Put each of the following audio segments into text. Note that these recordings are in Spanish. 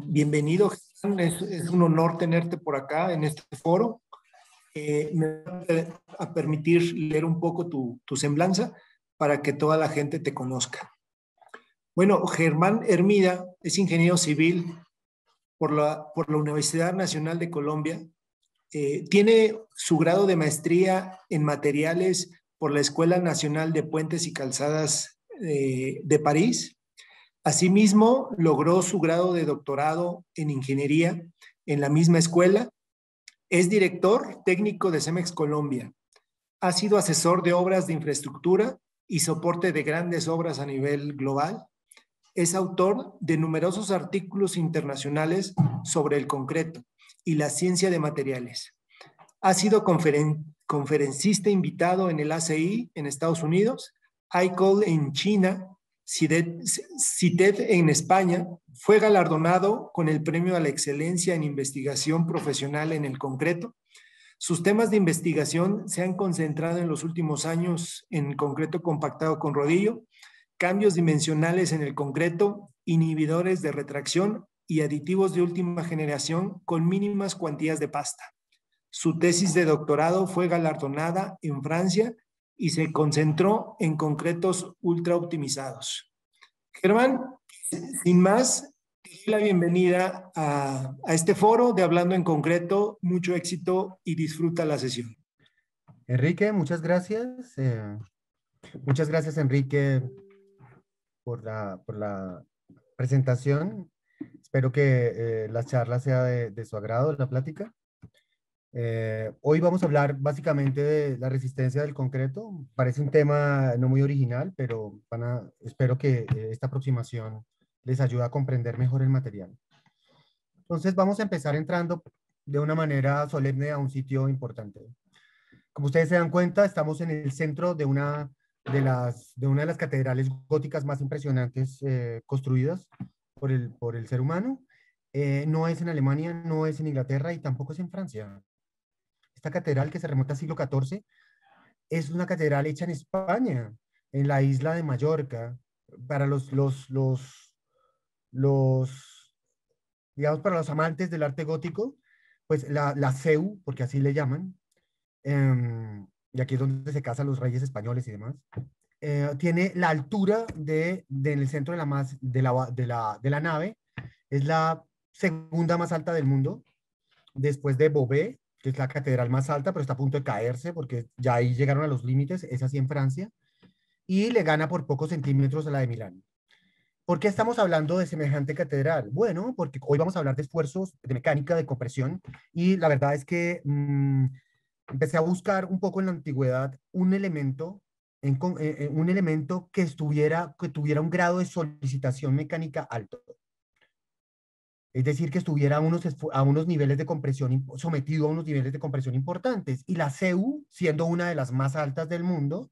Bienvenido, Germán. Es un honor tenerte por acá en este foro. Me va a permitir leer un poco tu semblanza para que toda la gente te conozca. Bueno, Germán Hermida es ingeniero civil por la Universidad Nacional de Colombia. Tiene su grado de maestría en materiales por la Escuela Nacional de Puentes y Calzadas de París. Asimismo, logró su grado de doctorado en ingeniería en la misma escuela. Es director técnico de Cemex Colombia. Ha sido asesor de obras de infraestructura y soporte de grandes obras a nivel global. Es autor de numerosos artículos internacionales sobre el concreto y la ciencia de materiales. Ha sido conferencista invitado en el ACI en Estados Unidos, ICOL en China, CITED en España. Fue galardonado con el Premio a la Excelencia en Investigación Profesional en el Concreto. Sus temas de investigación se han concentrado en los últimos años en concreto compactado con rodillo, cambios dimensionales en el concreto, inhibidores de retracción y aditivos de última generación con mínimas cuantías de pasta. Su tesis de doctorado fue galardonada en Francia y se concentró en concretos ultra optimizados. Germán, sin más, te doy la bienvenida a este foro de Hablando en Concreto. Mucho éxito y disfruta la sesión. Enrique, muchas gracias. Muchas gracias, Enrique, por la presentación. Espero que la charla sea de su agrado, la plática. Hoy vamos a hablar básicamente de la resistencia del concreto. Parece un tema no muy original, pero espero que esta aproximación les ayude a comprender mejor el material. Entonces vamos a empezar entrando de una manera solemne a un sitio importante. Como ustedes se dan cuenta, estamos en el centro de una de las catedrales góticas más impresionantes construidas por el ser humano. No es en Alemania, no es en Inglaterra y tampoco es en Francia. Esta catedral, que se remonta al siglo XIV, es una catedral hecha en España, en la isla de Mallorca. Para digamos, para los amantes del arte gótico, pues la CEU, porque así le llaman, y aquí es donde se casan los reyes españoles y demás, tiene la altura en el centro de la nave, es la segunda más alta del mundo, después de Beauvais, que es la catedral más alta, pero está a punto de caerse porque ya ahí llegaron a los límites, es así en Francia, y le gana por pocos centímetros a la de Milán. ¿Por qué estamos hablando de semejante catedral? Bueno, porque hoy vamos a hablar de esfuerzos de mecánica, de compresión, y la verdad es que empecé a buscar un poco en la antigüedad un elemento, un elemento que tuviera un grado de solicitación mecánica alto. Es decir, que estuviera a unos niveles de compresión, sometido a unos niveles de compresión importantes. Y la CEU, siendo una de las más altas del mundo,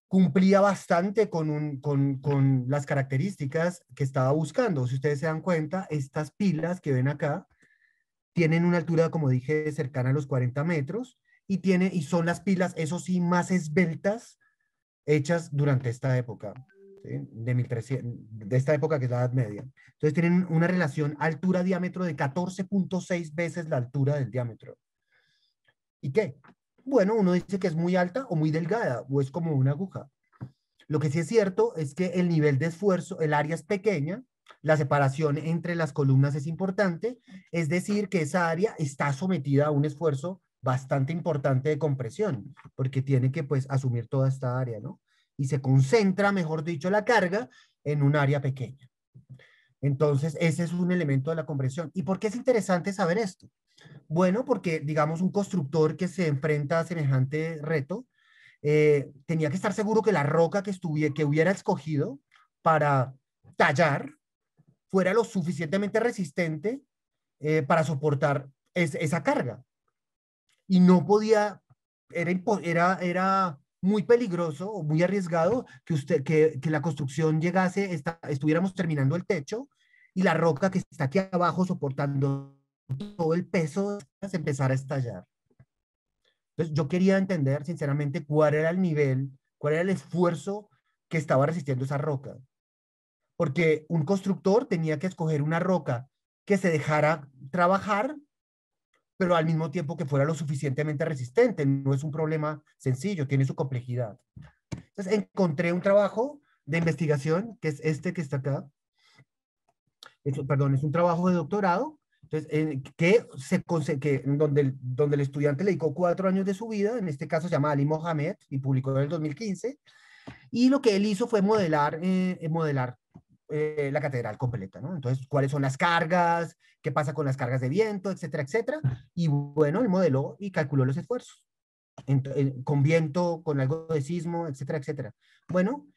cumplía bastante con las características que estaba buscando. Si ustedes se dan cuenta, estas pilas que ven acá tienen una altura, como dije, cercana a los 40 metros y son las pilas, eso sí, más esbeltas hechas durante esta época. ¿Sí? De esta época que es la Edad Media. Entonces tienen una relación altura-diámetro de 14.6 veces la altura del diámetro. ¿Y qué? Bueno, uno dice que es muy alta o muy delgada, o es como una aguja. Lo que sí es cierto es que el nivel de esfuerzo, el área es pequeña, la separación entre las columnas es importante, es decir, que esa área está sometida a un esfuerzo bastante importante de compresión, porque tiene que pues asumir toda esta área, ¿no? Y se concentra, mejor dicho, la carga en un área pequeña. Entonces, ese es un elemento de la compresión. ¿Y por qué es interesante saber esto? Bueno, porque, digamos, un constructor que se enfrenta a semejante reto tenía que estar seguro que la roca que hubiera escogido para tallar fuera lo suficientemente resistente para soportar esa carga. Y no podía, era muy peligroso o muy arriesgado que la construcción estuviéramos terminando el techo y la roca que está aquí abajo soportando todo el peso se empezara a estallar. Entonces yo quería entender sinceramente cuál era el nivel, cuál era el esfuerzo que estaba resistiendo esa roca. porque un constructor tenía que escoger una roca que se dejara trabajar, pero al mismo tiempo que fuera lo suficientemente resistente. No es un problema sencillo, tiene su complejidad. Entonces encontré un trabajo de investigación, que es este que está acá, perdón, es un trabajo de doctorado, entonces, donde el estudiante le dedicó 4 años de su vida, en este caso se llama Ali Mohamed, y publicó en el 2015, y lo que él hizo fue modelar la catedral completa, ¿no? Entonces, ¿cuáles son las cargas? ¿Qué pasa con las cargas de viento? Etcétera, etcétera. Y bueno, él modeló y calculó los esfuerzos con viento, con algo de sismo, etcétera, etcétera. Bueno,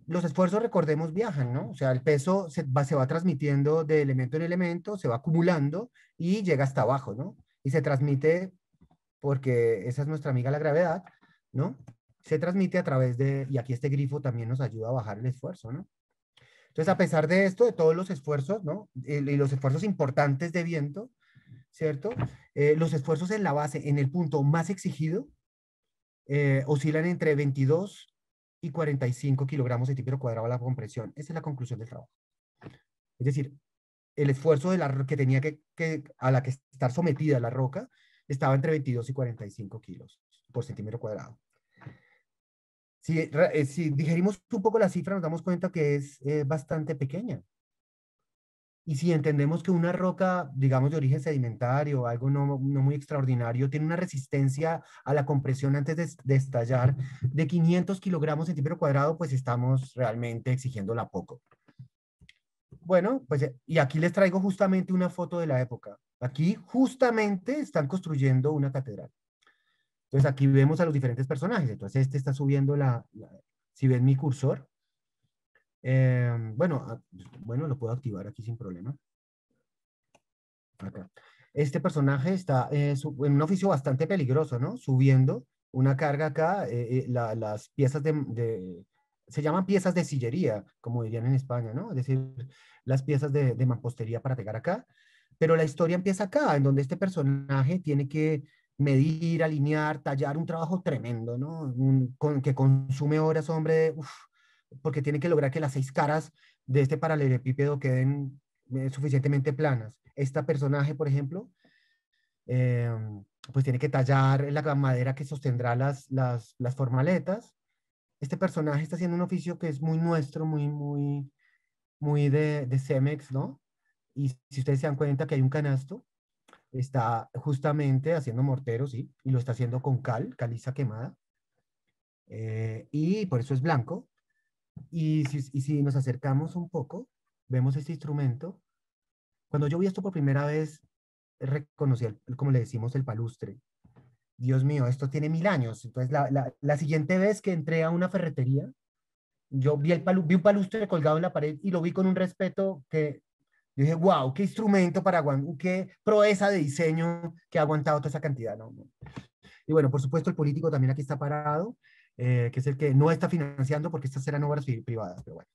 los esfuerzos, recordemos, viajan, ¿no? O sea, el peso se va transmitiendo de elemento en elemento, se va acumulando y llega hasta abajo, ¿no? Y se transmite, porque esa es nuestra amiga la gravedad, ¿no? Se transmite a través de, y aquí este grifo también nos ayuda a bajar el esfuerzo, ¿no? Entonces, a pesar de esto, de todos los esfuerzos, ¿no? Y los esfuerzos importantes de viento, ¿cierto? Los esfuerzos en la base, en el punto más exigido, oscilan entre 22 y 45 kilogramos centímetro cuadrado a la compresión. Esa es la conclusión del trabajo. Es decir, el esfuerzo que tenía a la que estar sometida la roca estaba entre 22 y 45 kilos por centímetro cuadrado. Si digerimos un poco la cifra, nos damos cuenta que es bastante pequeña. Y si entendemos que una roca, digamos, de origen sedimentario, algo no muy extraordinario, tiene una resistencia a la compresión antes de estallar de 500 kilogramos centímetro cuadrado, pues estamos realmente exigiéndola poco. Bueno, pues, y aquí les traigo justamente una foto de la época. Aquí justamente están construyendo una catedral. Entonces aquí vemos a los diferentes personajes. Entonces este está subiendo si ven mi cursor. Bueno, lo puedo activar aquí sin problema. Acá. Este personaje está en un oficio bastante peligroso, ¿no? Subiendo una carga acá, las piezas se llaman piezas de sillería, como dirían en España, ¿no? Es decir, las piezas de mampostería para pegar acá. Pero la historia empieza acá, en donde este personaje tiene que medir, alinear, tallar, un trabajo tremendo, ¿no? Que consume horas, hombre, porque tiene que lograr que las 6 caras de este paralelepípedo queden suficientemente planas. Esta personaje, por ejemplo, eh, pues tiene que tallar la madera que sostendrá las formaletas. Este personaje está haciendo un oficio que es muy nuestro, muy de Cemex, ¿no? Y si ustedes se dan cuenta que hay un canasto, está justamente haciendo mortero, sí, y lo está haciendo con caliza quemada, y por eso es blanco. Y si nos acercamos un poco, vemos este instrumento. Cuando yo vi esto por primera vez, reconocí, como le decimos, el palustre. Dios mío, esto tiene 1000 años. Entonces, la siguiente vez que entré a una ferretería, yo vi un palustre colgado en la pared y lo vi con un respeto que yo dije, wow, qué instrumento qué proeza de diseño que ha aguantado toda esa cantidad. ¿No? Y bueno, por supuesto, el político también aquí está parado, que es el que no está financiando porque estas eran obras privadas, pero bueno.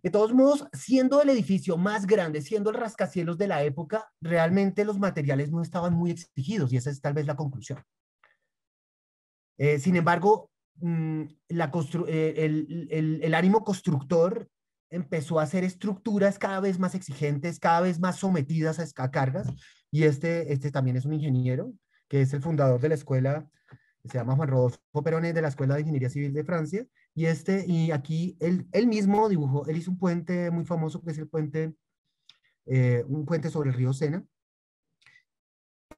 De todos modos, siendo el edificio más grande, siendo el rascacielos de la época, realmente los materiales no estaban muy exigidos y esa es tal vez la conclusión. Sin embargo, el ánimo constructor empezó a hacer estructuras cada vez más exigentes, cada vez más sometidas a cargas, y este también es un ingeniero, que es el fundador de la escuela, se llama Juan Rodolfo Perone, de la Escuela de Ingeniería Civil de Francia, y aquí él mismo dibujó, él hizo un puente muy famoso, que es un puente sobre el río Sena,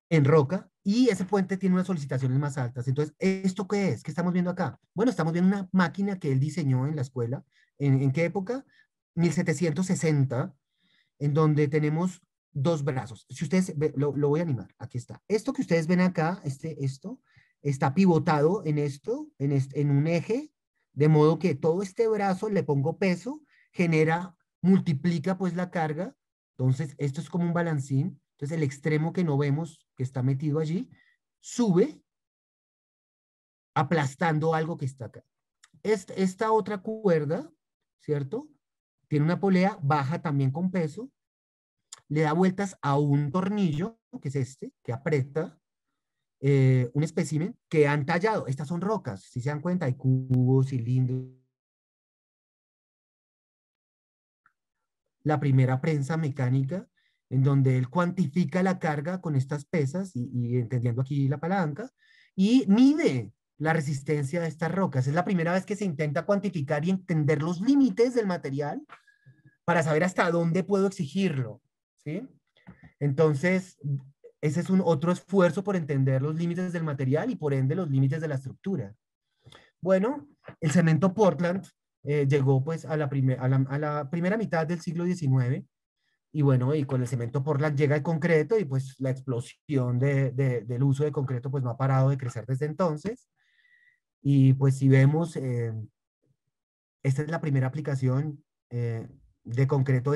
en roca, y ese puente tiene unas solicitaciones más altas. Entonces, ¿esto qué es? ¿Qué estamos viendo acá? Bueno, estamos viendo una máquina que él diseñó en la escuela. ¿En qué época? 1760, en donde tenemos 2 brazos. Si ustedes, lo voy a animar, aquí está. Esto que ustedes ven acá, esto, está pivotado en un eje, de modo que todo este brazo le pongo peso, multiplica pues la carga. Entonces, esto es como un balancín. Entonces, el extremo que no vemos, que está metido allí, sube aplastando algo que está acá. Esta otra cuerda, ¿cierto? Tiene una polea, baja también con peso, le da vueltas a un tornillo, que es este, que aprieta un espécimen que han tallado. Estas son rocas, si se dan cuenta, hay cubos, cilindros, la primera prensa mecánica, en donde él cuantifica la carga con estas pesas y entendiendo aquí la palanca, y mide la resistencia de estas rocas. Es la primera vez que se intenta cuantificar y entender los límites del material para saber hasta dónde puedo exigirlo, ¿sí? Entonces, ese es un otro esfuerzo por entender los límites del material y por ende los límites de la estructura. Bueno, el cemento Portland llegó pues a la primera mitad del siglo XIX y bueno, y con el cemento Portland llega el concreto y pues la explosión del uso de concreto pues no ha parado de crecer desde entonces. Y pues si vemos, esta es la primera aplicación de concreto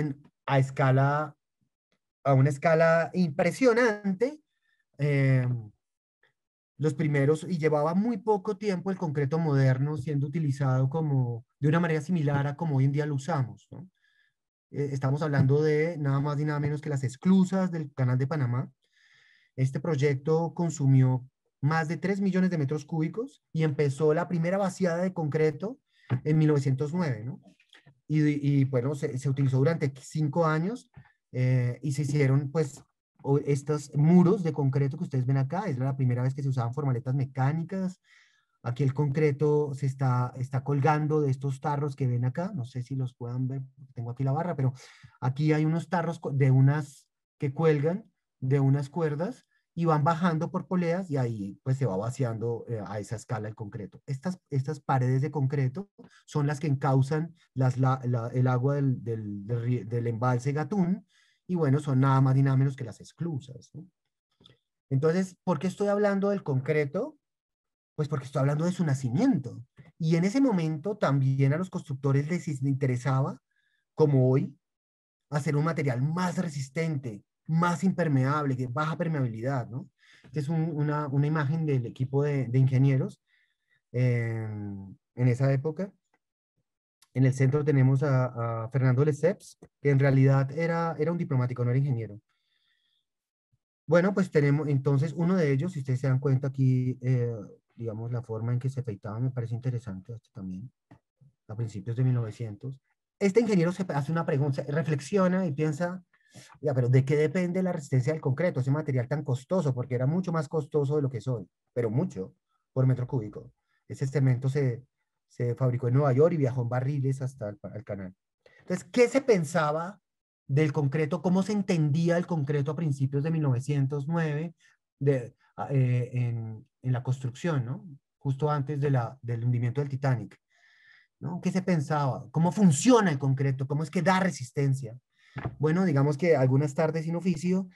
a escala, a una escala impresionante. eh, los primeros, y llevaba muy poco tiempo el concreto moderno siendo utilizado como de una manera similar a como hoy en día lo usamos, ¿no? Estamos hablando de nada más y nada menos que las esclusas del Canal de Panamá. Este proyecto consumió más de 3 millones de metros cúbicos y empezó la primera vaciada de concreto en 1909, ¿no? Bueno, se utilizó durante 5 años y se hicieron pues estos muros de concreto que ustedes ven acá. Es la primera vez que se usaban formaletas mecánicas. Aquí el concreto está colgando de estos tarros que ven acá. No sé si los puedan ver, tengo aquí la barra, pero aquí hay unos tarros de unas que cuelgan de unas cuerdas y van bajando por poleas y ahí pues se va vaciando a esa escala el concreto. Estas paredes de concreto son las que encausan el agua del embalse Gatún y bueno, son nada más y nada menos que las esclusas, ¿no? Entonces, ¿por qué estoy hablando del concreto? Pues porque estoy hablando de su nacimiento. Y en ese momento también a los constructores les interesaba, como hoy, hacer un material más resistente, más impermeable, de baja permeabilidad, ¿no? Esta es una imagen del equipo de ingenieros en esa época. En el centro tenemos a Fernando Lesseps, que en realidad era un diplomático, no era ingeniero. Bueno, pues tenemos entonces uno de ellos, si ustedes se dan cuenta aquí, digamos, la forma en que se afeitaba me parece interesante, esto también, a principios de 1900. Este ingeniero se hace una pregunta, reflexiona y piensa, ya, pero ¿de qué depende la resistencia del concreto, ese material tan costoso? Porque era mucho más costoso de lo que es hoy, pero mucho, por metro cúbico. Ese cemento se fabricó en Nueva York y viajó en barriles hasta el canal. Entonces, ¿qué se pensaba del concreto? ¿Cómo se entendía el concreto a principios de 1909 en la construcción, ¿no? Justo antes del hundimiento del Titanic, ¿no? ¿Qué se pensaba? ¿Cómo funciona el concreto? ¿Cómo es que da resistencia? Bueno, digamos que algunas tardes sin oficio,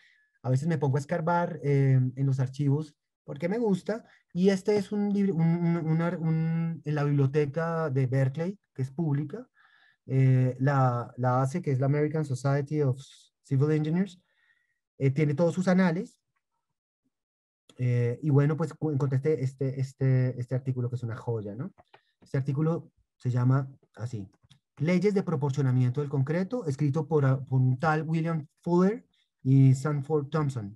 a veces me pongo a escarbar en los archivos porque me gusta, y este es un libro, en la biblioteca de Berkeley, que es pública, la ASE, que es la American Society of Civil Engineers, tiene todos sus anales, y bueno, pues encontré este artículo que es una joya, ¿no? Este artículo se llama así, Leyes de proporcionamiento del concreto, escrito por un tal William Fuller y Sanford Thompson,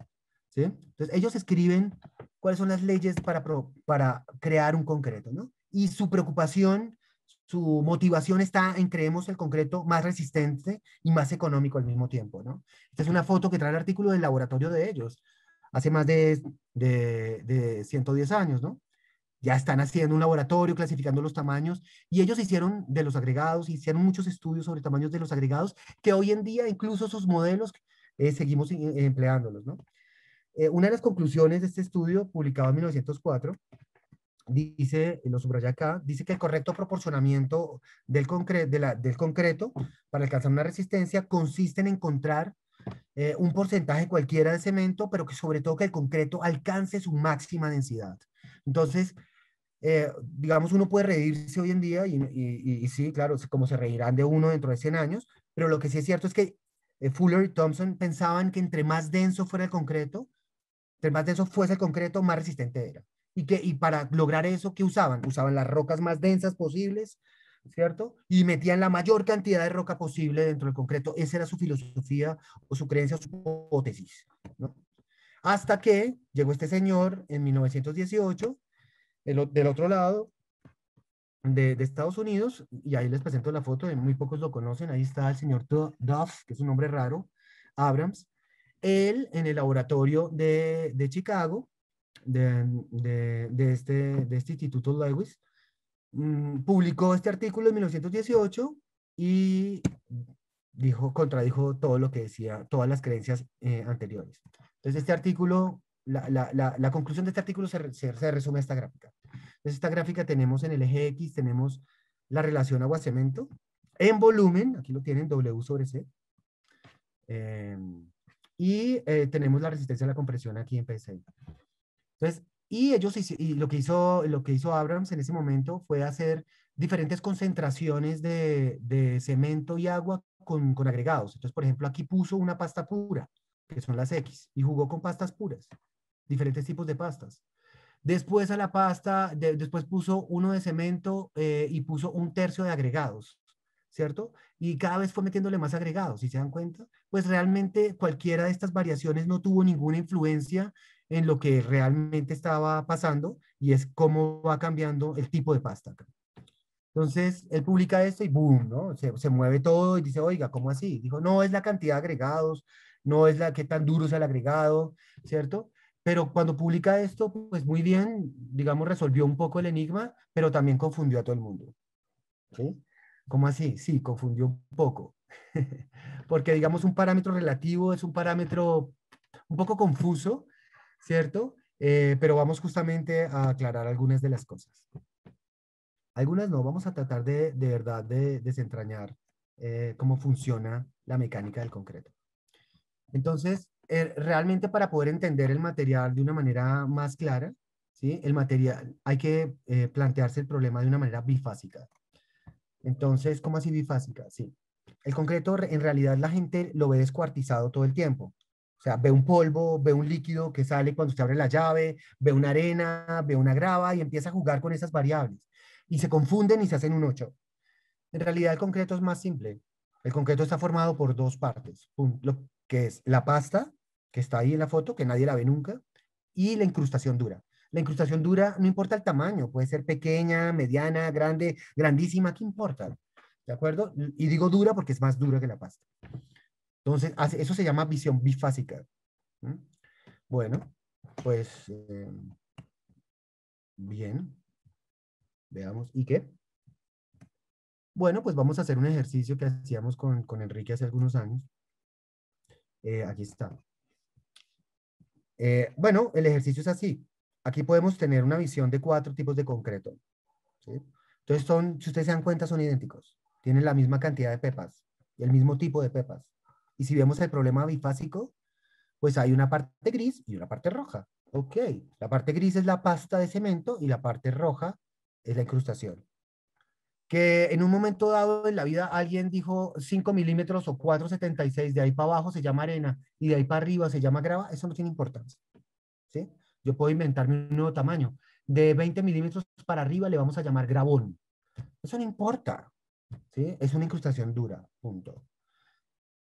¿sí? Entonces, ellos escriben cuáles son las leyes para crear un concreto, ¿no? Y su preocupación, su motivación está en creemos el concreto más resistente y más económico al mismo tiempo, ¿no? Esta es una foto que trae el artículo del laboratorio de ellos, hace más de 110 años, ¿no? Ya están haciendo un laboratorio clasificando los tamaños y ellos hicieron de los agregados, hicieron muchos estudios sobre tamaños de los agregados que hoy en día incluso sus modelos seguimos empleándolos, ¿no? Una de las conclusiones de este estudio, publicado en 1904, dice, lo subraya acá, dice que el correcto proporcionamiento del concreto para alcanzar una resistencia consiste en encontrar un porcentaje cualquiera de cemento, pero que sobre todo que el concreto alcance su máxima densidad. Entonces, digamos, uno puede reírse hoy en día y sí, claro, como se reirán de uno dentro de 100 años, pero lo que sí es cierto es que Fuller y Thompson pensaban que entre más denso fuera el concreto, entre más denso fuese el concreto, más resistente era. Y para lograr eso, ¿qué usaban? Usaban las rocas más densas posibles, ¿cierto? Y metían la mayor cantidad de roca posible dentro del concreto. Esa era su filosofía o su creencia, su hipótesis, ¿no? Hasta que llegó este señor en 1918, del otro lado, de Estados Unidos, y ahí les presento la foto, de muy pocos lo conocen, ahí está el señor Duff, que es un nombre raro, Abrams, él en el laboratorio de Chicago, de este Instituto Lewis, publicó este artículo en 1918 y contradijo todo lo que decía, todas las creencias anteriores. Entonces, este artículo, la conclusión de este artículo se resume a esta gráfica. Entonces, esta gráfica tenemos en el eje X, tenemos la relación agua-cemento en volumen, aquí lo tienen, W sobre C, tenemos la resistencia a la compresión aquí en PSI. Entonces, y lo que hizo Abrams en ese momento fue hacer diferentes concentraciones de cemento y agua con agregados. Entonces, por ejemplo, aquí puso una pasta pura, que son las X, y jugó con pastas puras, diferentes tipos de pastas. Después a la pasta, después puso uno de cemento y puso un tercio de agregados, ¿cierto? Y cada vez fue metiéndole más agregados, si se dan cuenta, pues realmente cualquiera de estas variaciones no tuvo ninguna influencia en lo que realmente estaba pasando y es cómo va cambiando el tipo de pasta. Entonces, él publica esto y boom, ¿no? Se mueve todo y dice, oiga, ¿cómo así? Dijo, no es la cantidad de agregados, no es la qué tan duro es el agregado, ¿cierto? Pero cuando publica esto, pues muy bien, digamos, resolvió un poco el enigma, pero también confundió a todo el mundo, ¿sí? ¿Cómo así? Sí, confundió un poco. Porque, digamos, un parámetro relativo es un parámetro un poco confuso, ¿cierto? Pero vamos justamente a aclarar algunas de las cosas. Algunas no, vamos a tratar de verdad de desentrañar cómo funciona la mecánica del concreto. Entonces, realmente para poder entender el material de una manera más clara, ¿sí? El material, hay que plantearse el problema de una manera bifásica. Entonces, ¿cómo así bifásica? Sí. El concreto, en realidad, la gente lo ve descuartizado todo el tiempo. O sea, ve un polvo, ve un líquido que sale cuando usted abre la llave, ve una arena, ve una grava y empieza a jugar con esas variables. Y se confunden y se hacen un 8. En realidad, el concreto es más simple. El concreto está formado por dos partes, lo que es la pasta, que está ahí en la foto, que nadie la ve nunca, y la incrustación dura. La incrustación dura, no importa el tamaño, puede ser pequeña, mediana, grande, grandísima, ¿qué importa? ¿De acuerdo? Y digo dura porque es más dura que la pasta. Entonces, eso se llama visión bifásica. ¿Mm? Bueno, pues bien, veamos. ¿Y qué? Bueno, pues vamos a hacer un ejercicio que hacíamos con Enrique hace algunos años. Aquí está. Bueno, el ejercicio es así. Aquí podemos tener una visión de 4 tipos de concreto, ¿sí? Entonces, si ustedes se dan cuenta, son idénticos. Tienen la misma cantidad de pepas, el mismo tipo de pepas. Y si vemos el problema bifásico, pues hay una parte gris y una parte roja. Ok, la parte gris es la pasta de cemento y la parte roja es la incrustación. Que en un momento dado en la vida alguien dijo 5 milímetros o 4,76, de ahí para abajo se llama arena y de ahí para arriba se llama grava, eso no tiene importancia, ¿sí? Yo puedo inventarme un nuevo tamaño. De 20 milímetros para arriba le vamos a llamar gravón. Eso no importa, ¿sí? Es una incrustación dura, punto.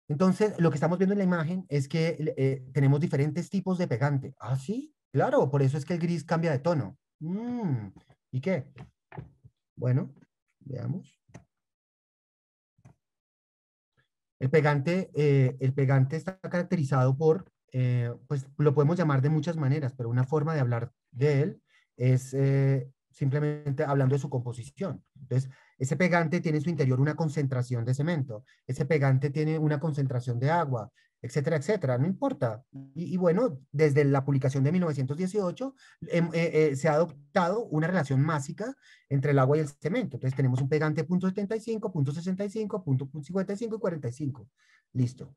Entonces, lo que estamos viendo en la imagen es que tenemos diferentes tipos de pegante. Ah, sí, claro, por eso es que el gris cambia de tono. ¿Y qué? Bueno, veamos. El pegante está caracterizado por, pues lo podemos llamar de muchas maneras, pero una forma de hablar de él es simplemente hablando de su composición. Entonces, ese pegante tiene en su interior una concentración de cemento, ese pegante tiene una concentración de agua, etcétera, etcétera, no importa. Y bueno, desde la publicación de 1918 se ha adoptado una relación másica entre el agua y el cemento. Entonces tenemos un pegante .75, .65, .55 y 45. Listo.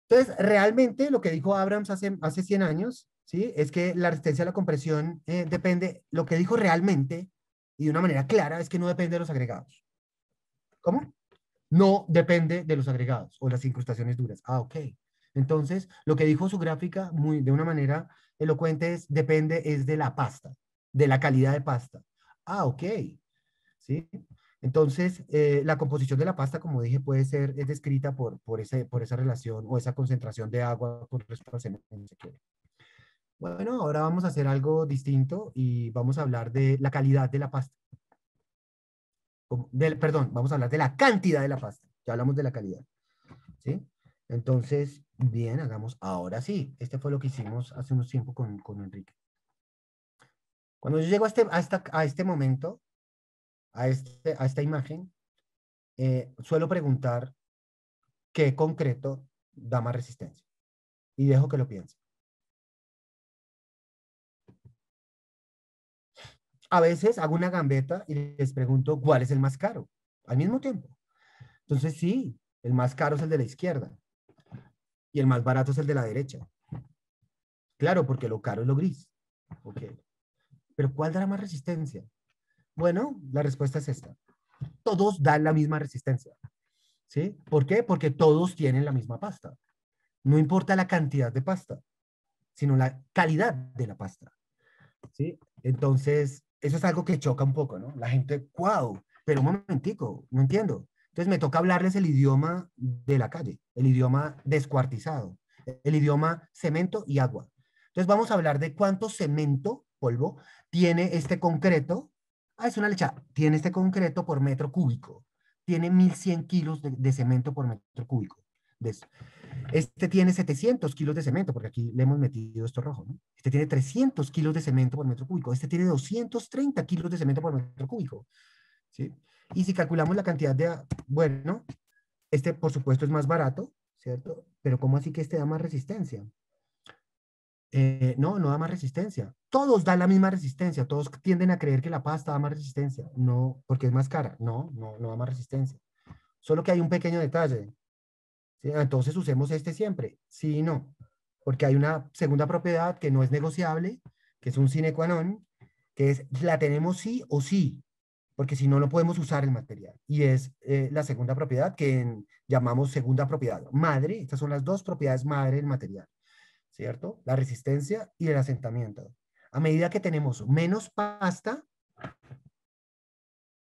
Entonces, realmente lo que dijo Abrams hace 100 años, ¿sí? Es que la resistencia a la compresión depende, lo que dijo realmente y de una manera clara es que no depende de los agregados. ¿Cómo? No depende de los agregados o las incrustaciones duras. Ah, ok. Entonces, lo que dijo su gráfica de una manera elocuente es de la pasta, de la calidad de pasta. Ah, ok. ¿Sí? Entonces, la composición de la pasta, como dije, es descrita por esa relación o esa concentración de agua con respecto al cemento. Bueno, ahora vamos a hacer algo distinto y vamos a hablar de la calidad de la pasta. Perdón, vamos a hablar de la cantidad de la pasta. Ya hablamos de la calidad. ¿Sí? Entonces, bien, hagamos ahora sí. Este fue lo que hicimos hace unos tiempo con Enrique. Cuando yo llego a este momento, a esta imagen, suelo preguntar qué concreto da más resistencia. Y dejo que lo piense. A veces hago una gambeta y les pregunto cuál es el más caro al mismo tiempo. Entonces, sí, el más caro es el de la izquierda y el más barato es el de la derecha. Claro, porque lo caro es lo gris. Ok. Pero ¿cuál dará más resistencia? Bueno, la respuesta es esta. Todos dan la misma resistencia. ¿Sí? ¿Por qué? Porque todos tienen la misma pasta. No importa la cantidad de pasta, sino la calidad de la pasta. ¿Sí? Entonces, eso es algo que choca un poco, ¿no? La gente, wow, pero un momentico, no entiendo. Entonces me toca hablarles el idioma de la calle, el idioma descuartizado, el idioma cemento y agua. Entonces vamos a hablar de cuánto cemento, polvo, tiene este concreto. Ah, es una lecha. Tiene este concreto por metro cúbico. Tiene 1100 kilos de cemento por metro cúbico. De eso. Este tiene 700 kilos de cemento, porque aquí le hemos metido esto rojo, ¿no? Este tiene 300 kilos de cemento por metro cúbico. Este tiene 230 kilos de cemento por metro cúbico, ¿sí? Y si calculamos la cantidad de, bueno, este por supuesto es más barato, ¿cierto? Pero ¿cómo así que este da más resistencia? No, no da más resistencia. Todos dan la misma resistencia. Todos tienden a creer que la pasta da más resistencia. No, porque es más cara. No, no, no da más resistencia. Solo que hay un pequeño detalle. ¿Sí? Entonces usemos este siempre. Sí y no. Porque hay una segunda propiedad que no es negociable, que es un sine qua non, que es la tenemos sí o sí, porque si no, no podemos usar el material. Y es la segunda propiedad que llamamos segunda propiedad madre. Estas son las dos propiedades madre del material, ¿cierto? La resistencia y el asentamiento. A medida que tenemos menos pasta,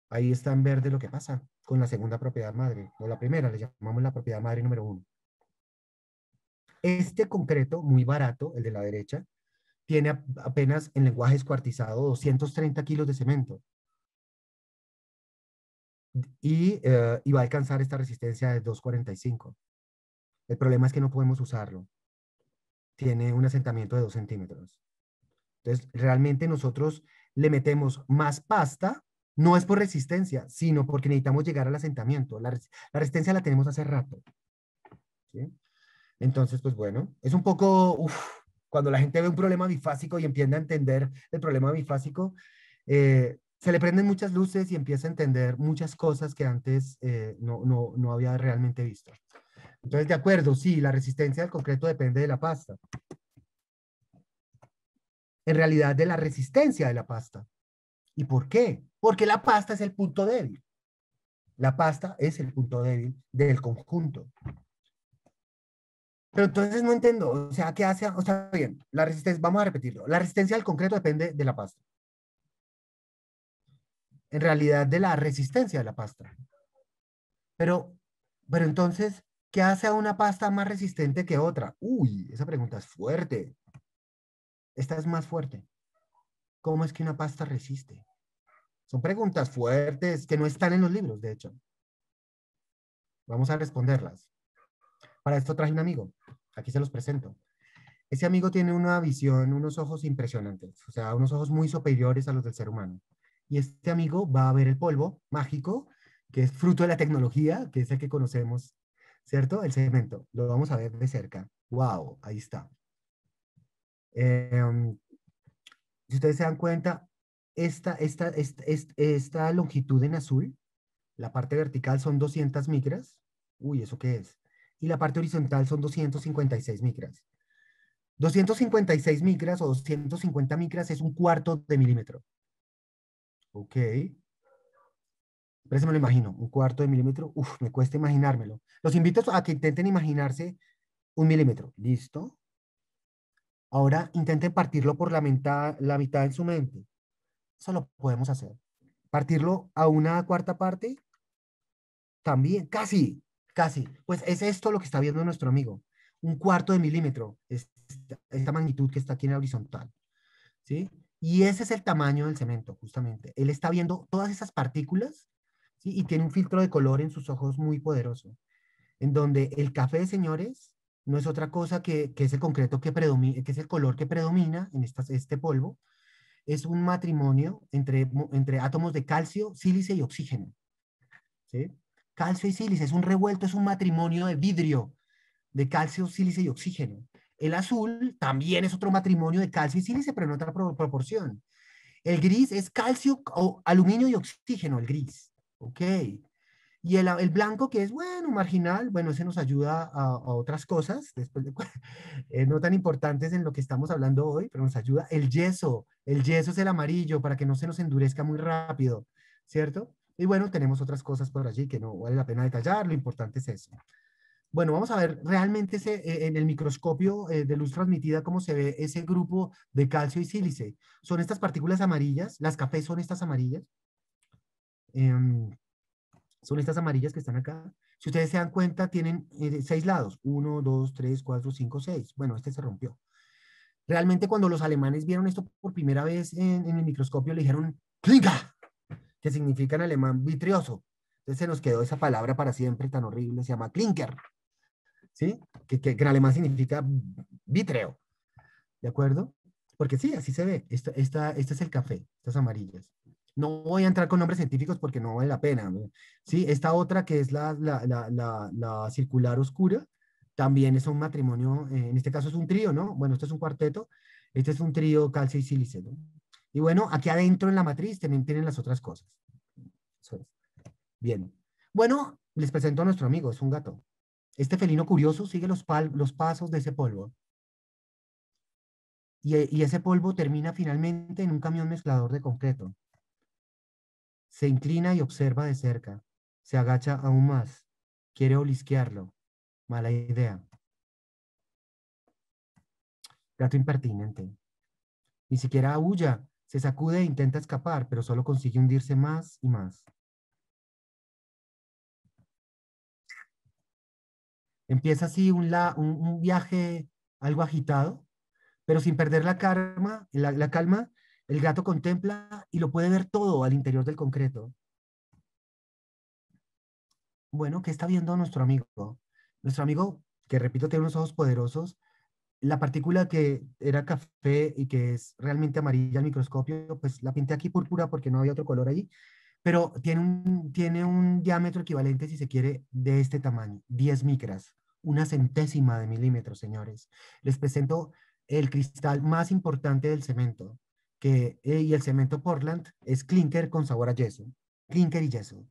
ahí está en verde lo que pasa con la segunda propiedad madre, o la primera, le llamamos la propiedad madre número uno. Este concreto, muy barato, el de la derecha, tiene apenas en lenguaje escuartizado 230 kilos de cemento y va a alcanzar esta resistencia de 245. El problema es que no podemos usarlo. Tiene un asentamiento de 2 centímetros. Entonces, realmente nosotros le metemos más pasta, no es por resistencia, sino porque necesitamos llegar al asentamiento. La resistencia la tenemos hace rato. ¿Sí? Entonces, pues bueno, es un poco, cuando la gente ve un problema bifásico y empieza a entender el problema bifásico, se le prenden muchas luces y empieza a entender muchas cosas que antes no había realmente visto. Entonces, de acuerdo, sí, la resistencia del concreto depende de la pasta. En realidad, de la resistencia de la pasta. ¿Y por qué? Porque la pasta es el punto débil. La pasta es el punto débil del conjunto. Pero entonces no entiendo, o sea, ¿qué hace? O sea, bien, la resistencia, vamos a repetirlo, la resistencia al concreto depende de la pasta. En realidad, de la resistencia de la pasta. Pero, pero entonces, ¿qué hace a una pasta más resistente que otra? Uy, esa pregunta es fuerte. Esta es más fuerte. ¿Cómo es que una pasta resiste? Son preguntas fuertes que no están en los libros, de hecho. Vamos a responderlas. Para esto traje un amigo. Aquí se los presento. Ese amigo tiene una visión, unos ojos impresionantes, o sea, unos ojos muy superiores a los del ser humano. Y este amigo va a ver el polvo mágico, que es fruto de la tecnología, que es el que conocemos, ¿cierto? El cemento. Lo vamos a ver de cerca. ¡Wow! Ahí está. Em, si ustedes se dan cuenta, esta longitud en azul, la parte vertical son 200 micras. Uy, ¿eso qué es? Y la parte horizontal son 256 micras. 256 micras o 250 micras es un cuarto de milímetro. Ok. Pero se me lo imagino, un cuarto de milímetro. Uf, me cuesta imaginármelo. Los invito a que intenten imaginarse un milímetro. ¿Listo? Ahora intenten partirlo por la mitad en su mente. Eso lo podemos hacer. Partirlo a una cuarta parte, también, casi, casi. Pues es esto lo que está viendo nuestro amigo. Un cuarto de milímetro, esta magnitud que está aquí en la horizontal. ¿Sí? Y ese es el tamaño del cemento, justamente. Él está viendo todas esas partículas, ¿sí? Y tiene un filtro de color en sus ojos muy poderoso, en donde el café, señores, no es otra cosa que ese concreto que predomina, que es el color que predomina en este polvo, es un matrimonio entre átomos de calcio, sílice y oxígeno, ¿sí? Calcio y sílice es un revuelto, es un matrimonio de vidrio, de calcio, sílice y oxígeno. El azul también es otro matrimonio de calcio y sílice, pero en otra proporción. El gris es calcio, aluminio y oxígeno, el gris. Ok. Y el blanco, que es, bueno, marginal, bueno, ese nos ayuda a otras cosas, después de, no tan importantes en lo que estamos hablando hoy, pero nos ayuda. El yeso es el amarillo para que no se nos endurezca muy rápido, ¿cierto? Y bueno, tenemos otras cosas por allí que no vale la pena detallar, lo importante es eso. Bueno, vamos a ver realmente en el microscopio de luz transmitida cómo se ve ese grupo de calcio y sílice. Son estas partículas amarillas, las cafés son estas amarillas. em, Son estas amarillas que están acá. Si ustedes se dan cuenta, tienen 6 lados. 1, 2, 3, 4, 5, 6. Bueno, este se rompió. Realmente cuando los alemanes vieron esto por primera vez en el microscopio, le dijeron Klinker, que significa en alemán vitrioso. Entonces se nos quedó esa palabra para siempre tan horrible, se llama Klinker, ¿sí? Que en alemán significa vítreo, ¿de acuerdo? Porque sí, así se ve. Este es el café, estas amarillas. No voy a entrar con nombres científicos porque no vale la pena, ¿no? Sí, esta otra que es la circular oscura, también es un matrimonio, en este caso es un trío, ¿no? Bueno, este es un cuarteto, este es un trío calcio y sílice, ¿no? Y bueno, aquí adentro en la matriz también tienen las otras cosas. Eso es. Bien. Bueno, les presento a nuestro amigo, es un gato. Este felino curioso sigue los pasos de ese polvo. Y ese polvo termina finalmente en un camión mezclador de concreto. Se inclina y observa de cerca. Se agacha aún más. Quiere olisquearlo. Mala idea. Gato impertinente. Ni siquiera aúlla. Se sacude e intenta escapar, pero solo consigue hundirse más y más. Empieza así un viaje algo agitado, pero sin perder la calma, el gato contempla y lo puede ver todo al interior del concreto. Bueno, ¿qué está viendo nuestro amigo? Nuestro amigo, que repito, tiene unos ojos poderosos. La partícula que era café y que es realmente amarilla al microscopio, pues la pinté aquí púrpura porque no había otro color allí, pero tiene un diámetro equivalente, si se quiere, de este tamaño, 10 micras, una centésima de milímetro, señores. Les presento el cristal más importante del cemento, y el cemento Portland es clinker con sabor a yeso, clinker y yeso,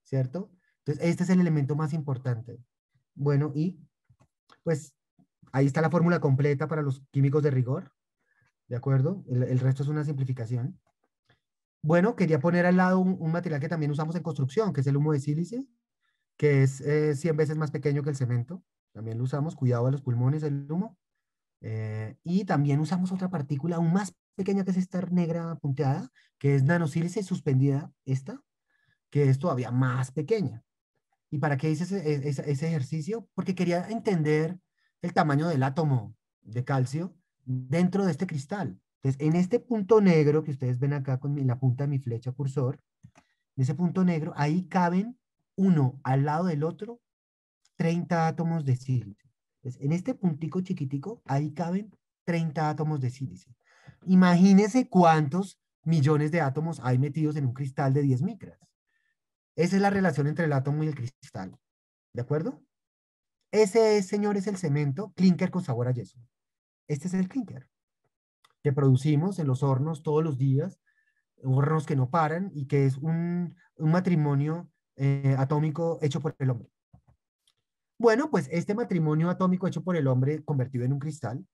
¿cierto? Entonces, este es el elemento más importante. Bueno, y pues ahí está la fórmula completa para los químicos de rigor, ¿de acuerdo? El resto es una simplificación. Bueno, quería poner al lado un material que también usamos en construcción, que es el humo de sílice, que es 100 veces más pequeño que el cemento. También lo usamos, cuidado a los pulmones, el humo. Y también usamos otra partícula aún más pequeña que es esta negra punteada, que es nanosílice suspendida, esta, que es todavía más pequeña. ¿Y para qué hice ese ejercicio? Porque quería entender el tamaño del átomo de calcio dentro de este cristal. Entonces, en este punto negro que ustedes ven acá con la punta de mi flecha cursor, en ese punto negro, ahí caben uno al lado del otro 30 átomos de sílice. Entonces, en este puntico chiquitico, ahí caben 30 átomos de sílice. Imagínense cuántos millones de átomos hay metidos en un cristal de 10 micras. Esa es la relación entre el átomo y el cristal. ¿De acuerdo? Ese, señor, es el cemento clinker con sabor a yeso. Este es el clinker que producimos en los hornos todos los días, hornos que no paran y que es un matrimonio atómico hecho por el hombre. Bueno, pues este matrimonio atómico hecho por el hombre convertido en un cristal,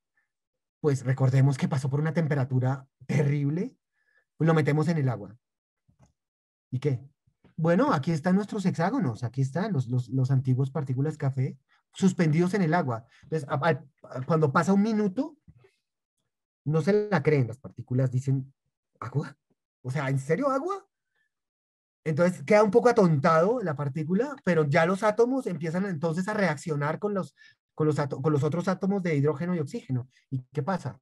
pues recordemos que pasó por una temperatura terrible, pues lo metemos en el agua. ¿Y qué? Bueno, aquí están nuestros hexágonos, aquí están los antiguos partículas café suspendidos en el agua. Entonces, cuando pasa un minuto, no se la creen, las partículas dicen, ¿agua? O sea, ¿en serio agua? Entonces queda un poco atontado la partícula, pero ya los átomos empiezan entonces a reaccionar con los otros átomos de hidrógeno y oxígeno. ¿Y qué pasa?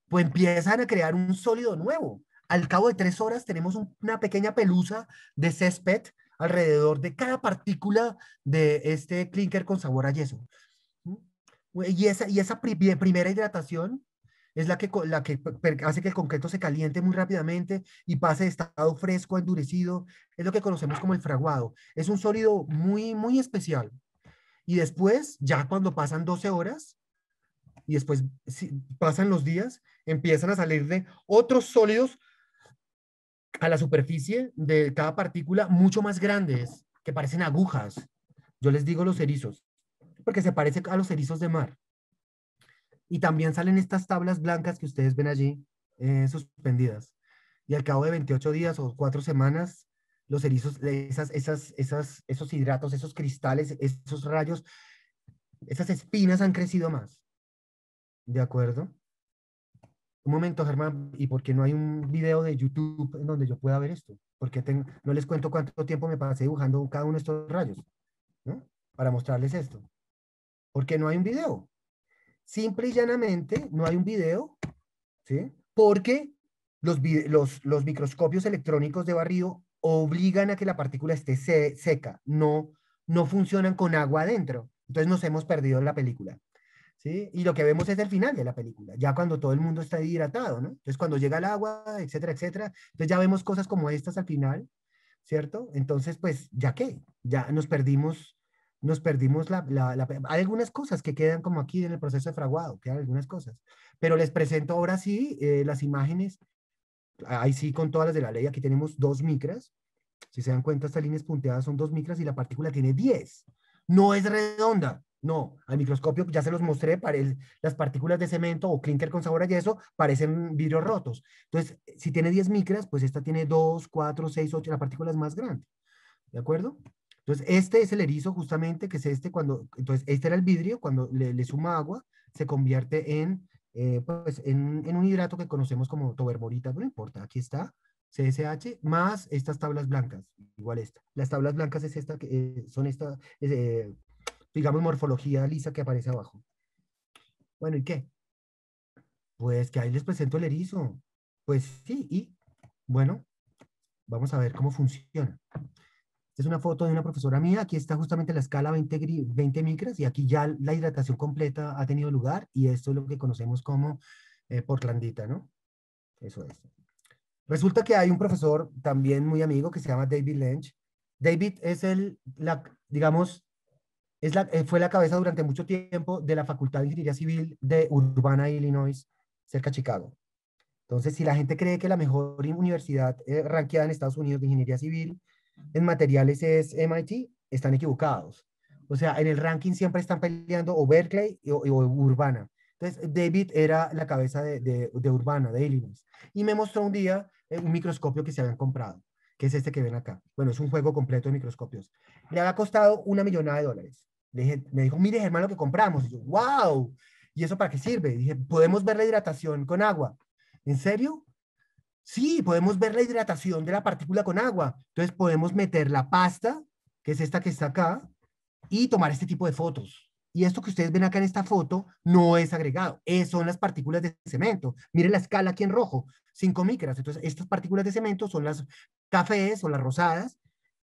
Pues empiezan a crear un sólido nuevo. Al cabo de 3 horas tenemos una pequeña pelusa de césped alrededor de cada partícula de este clinker con sabor a yeso. Y esa primera hidratación es la que hace que el concreto se caliente muy rápidamente y pase de estado fresco a endurecido. Es lo que conocemos como el fraguado. Es un sólido muy, muy especial. Y después, ya cuando pasan 12 horas, y después pasan los días, empiezan a salirle otros sólidos a la superficie de cada partícula mucho más grandes, que parecen agujas. Yo les digo los erizos, porque se parece a los erizos de mar. Y también salen estas tablas blancas que ustedes ven allí, suspendidas. Y al cabo de 28 días o 4 semanas, los erizos, esos hidratos, esos cristales, esos rayos, esas espinas han crecido más. ¿De acuerdo? Un momento, Germán, ¿y por qué no hay un video de YouTube en donde yo pueda ver esto? Porque no les cuento cuánto tiempo me pasé dibujando cada uno de estos rayos, ¿no? Para mostrarles esto. ¿Por qué no hay un video? Simple y llanamente, no hay un video, ¿sí? Porque los microscopios electrónicos de barrido obligan a que la partícula esté seca, no funcionan con agua adentro. Entonces nos hemos perdido en la película. ¿Sí? Y lo que vemos es el final de la película, ya cuando todo el mundo está hidratado, ¿no? Entonces, cuando llega el agua, etcétera, etcétera, entonces ya vemos cosas como estas al final, ¿cierto? Entonces, pues, ¿ya qué? Ya nos perdimos hay algunas cosas que quedan como aquí en el proceso de fraguado, quedan algunas cosas, pero les presento ahora sí las imágenes, ahí sí con todas las de la ley, aquí tenemos 2 micras, si se dan cuenta, estas líneas punteadas son 2 micras y la partícula tiene 10. No es redonda, no. Al microscopio ya se los mostré, las partículas de cemento o clinker con sabor a yeso parecen vidrios rotos. Entonces, si tiene 10 micras, pues esta tiene 2, 4, 6, 8, la partícula es más grande. ¿De acuerdo? Entonces, este es el erizo justamente, que es entonces, este era el vidrio, cuando le suma agua, se convierte pues, en un hidrato que conocemos como tobermorita, no importa, aquí está, CSH, más estas tablas blancas, igual esta. Las tablas blancas es esta, son esta, digamos, morfología lisa que aparece abajo. Bueno, ¿y qué? Pues que ahí les presento el erizo. Pues sí, y bueno, vamos a ver cómo funciona. Esta es una foto de una profesora mía. Aquí está justamente la escala 20 micras y aquí ya la hidratación completa ha tenido lugar y esto es lo que conocemos como portlandita, ¿no? Eso es. Resulta que hay un profesor también muy amigo que se llama David Lynch. David es digamos, fue la cabeza durante mucho tiempo de la Facultad de Ingeniería Civil de Urbana, Illinois, cerca de Chicago. Entonces, si la gente cree que la mejor universidad rankeada en Estados Unidos de ingeniería civil en materiales es MIT, están equivocados. O sea, en el ranking siempre están peleando o Berkeley o Urbana. Entonces, David era la cabeza de Urbana, de Illinois. Y me mostró un día un microscopio que se habían comprado, que es este que ven acá. Bueno, es un juego completo de microscopios. Le había costado $1.000.000. Me dijo, mire, Germán, lo que compramos. Y yo, wow. ¿Y eso para qué sirve? Y dije, podemos ver la hidratación con agua. ¿En serio? Sí, podemos ver la hidratación de la partícula con agua. Entonces podemos meter la pasta, que es esta que está acá, y tomar este tipo de fotos. Y esto que ustedes ven acá en esta foto no es agregado, son las partículas de cemento. Miren la escala aquí en rojo, 5 micras. Entonces estas partículas de cemento son las cafés o las rosadas,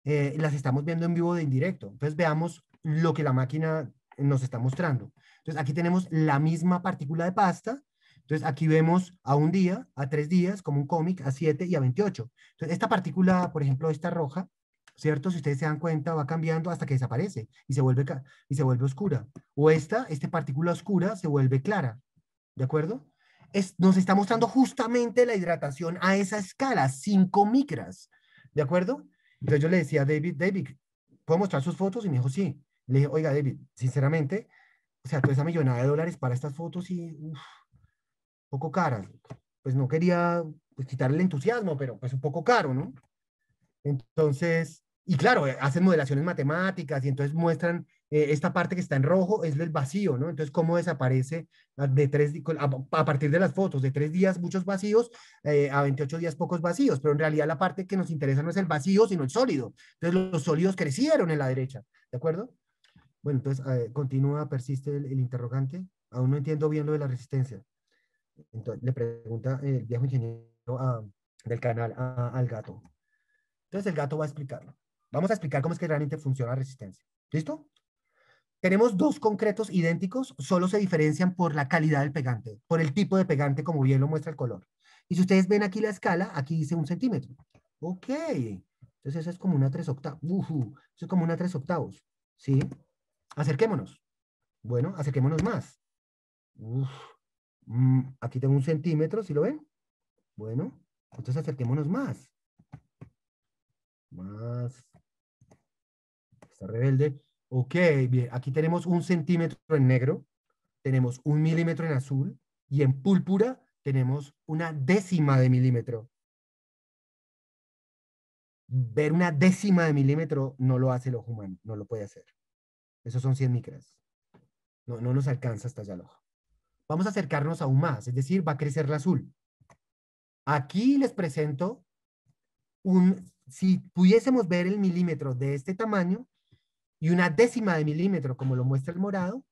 las estamos viendo en vivo de indirecto. Entonces veamos lo que la máquina nos está mostrando. Entonces aquí tenemos la misma partícula de pasta. Entonces aquí vemos a un día, a 3 días, como un cómic, a 7 y a 28. Entonces esta partícula, por ejemplo, esta roja, ¿cierto? Si ustedes se dan cuenta, va cambiando hasta que desaparece y se vuelve oscura. O esta partícula oscura se vuelve clara, ¿de acuerdo? Nos está mostrando justamente la hidratación a esa escala, 5 micras, ¿de acuerdo? Entonces yo le decía a David, ¿puedo mostrar sus fotos? Y me dijo, sí. Le dije, oiga, David, sinceramente, o sea, toda esa millonada de dólares para estas fotos y un poco caras. Pues no quería pues, quitarle el entusiasmo, pero pues un poco caro, ¿no? Entonces, y claro, hacen modelaciones matemáticas y entonces muestran esta parte que está en rojo es el vacío, ¿no? Entonces, cómo desaparece a partir de las fotos, de 3 días muchos vacíos, a 28 días pocos vacíos, pero en realidad la parte que nos interesa no es el vacío, sino el sólido. Entonces, los sólidos crecieron en la derecha, ¿de acuerdo? Bueno, entonces, continúa, persiste el interrogante. Aún no entiendo bien lo de la resistencia. Entonces, le pregunta el viejo ingeniero del canal al gato. Entonces el gato va a explicarlo. Vamos a explicar cómo es que realmente funciona la resistencia. ¿Listo? Tenemos dos concretos idénticos, solo se diferencian por la calidad del pegante, por el tipo de pegante, como bien lo muestra el color. Y si ustedes ven aquí la escala, aquí dice 1 centímetro. Ok. Entonces eso es como una 3/8. Eso es como una 3/8. ¿Sí? Acerquémonos. Bueno, acerquémonos más. Uf. Aquí tengo 1 centímetro, ¿sí lo ven? Bueno, entonces acerquémonos más. Más. Está rebelde. Ok, bien. Aquí tenemos 1 centímetro en negro, tenemos 1 milímetro en azul y en púrpura tenemos 1/10 de milímetro. Ver 1/10 de milímetro no lo hace el ojo humano, no lo puede hacer. Esos son 100 micras. No, no nos alcanza hasta allá el ojo. Vamos a acercarnos aún más, es decir, va a crecer el azul. Aquí les presento si pudiésemos ver el milímetro de este tamaño y 1/10 de milímetro, como lo muestra el morado,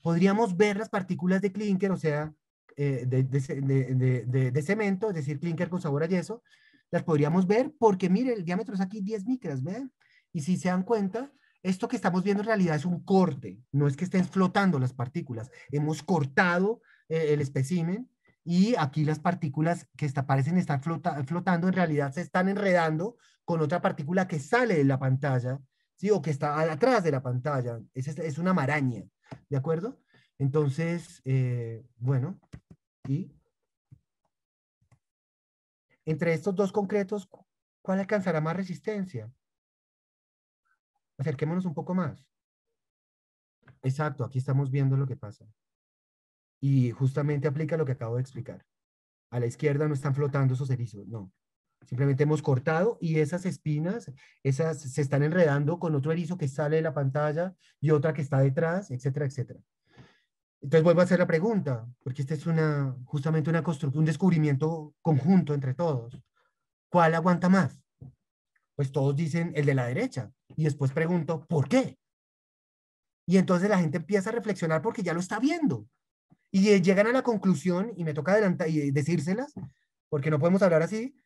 podríamos ver las partículas de clínker, o sea, de cemento, es decir, clínker con sabor a yeso, las podríamos ver porque, mire, el diámetro es aquí 10 micras, ¿ven? Y si se dan cuenta, esto que estamos viendo en realidad es un corte, no es que estén flotando las partículas. Hemos cortado el espécimen y aquí las partículas que parecen estar flotando en realidad se están enredando con otra partícula que sale de la pantalla, ¿sí? O que está atrás de la pantalla. Es una maraña, ¿de acuerdo? Entonces, bueno, y entre estos dos concretos, ¿cuál alcanzará más resistencia? Acerquémonos un poco más. Exacto, aquí estamos viendo lo que pasa. Y justamente aplica lo que acabo de explicar. A la izquierda no están flotando esos erizos, no. Simplemente hemos cortado y esas espinas, esas se están enredando con otro erizo que sale de la pantalla y otra que está detrás, etcétera, etcétera. Entonces vuelvo a hacer la pregunta, porque este es justamente una construcción, un descubrimiento conjunto entre todos. ¿Cuál aguanta más? Pues todos dicen el de la derecha. Y después pregunto, ¿por qué? Y entonces la gente empieza a reflexionar porque ya lo está viendo. Y llegan a la conclusión, y me toca adelantar y decírselas, porque no podemos hablar así,